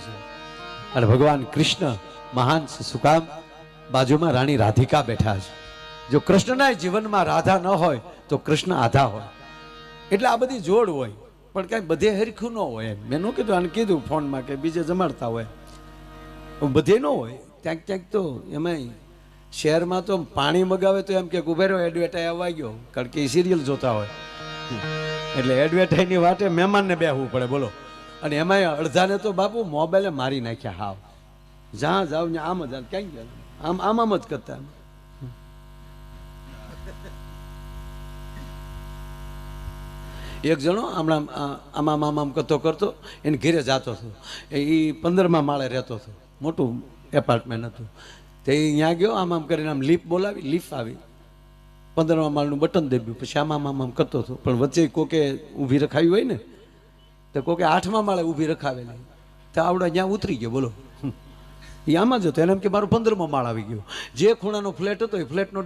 છે અને ભગવાન કૃષ્ણ મહાન છે. શું કામ? બાજુમાં રાણી રાધિકા બેઠા છે. જો કૃષ્ણના જીવનમાં રાધા ન હોય તો કૃષ્ણ આધા હોય. એટલે આ બધી જોડ હોય, પણ કાંઈ બધે હરખું ન હોય. મેં ન કીધું, આને કીધું ફોનમાં કે બીજે જમાડતા હોય, બધે ન હોય. ક્યાંક ક્યાંક તો એમાંય શહેરમાં તો પાણી મગાવે તો એમ કે ઉભેરો એડવર્ટાઈઝ આવવા ગયો, કારણ કે એ સિરિયલ જોતા હોય એટલે એડવર્ટાઈઝની વાટે મહેમાનને બેહવું પડે. બોલો. અને એમાંય અડધાને તો બાપુ મોબાઈલે મારી નાખ્યા. હાવ જ્યાં જાવ ને આમ જ ક્યાંક ગયા, આમ જ કરતા. એક જણો હમણાં આમ કરતો કરતો એને ઘેરે જતો હતો. એ 15મા માળે રહેતો હતો, મોટું એપાર્ટમેન્ટ હતું. તે અહીંયા ગયો, આમ કરીને આમ લીફ બોલાવી, લીફ આવી, 15મા માળનું બટન દબ્યું, પછી આમ કરતો હતો. પણ વચ્ચે કોકે ઊભી રખાવી હોય ને, તો કોકે 8મા માળે ઊભી રખાવેલી, તો આવડે ત્યાં ઉતરી ગયો. બોલો. એ આમાં જ હતો. એને એમ કે મારો 15મો માળ આવી ગયો. જે ખૂણાનો ફ્લેટ હતો એ ફ્લેટનો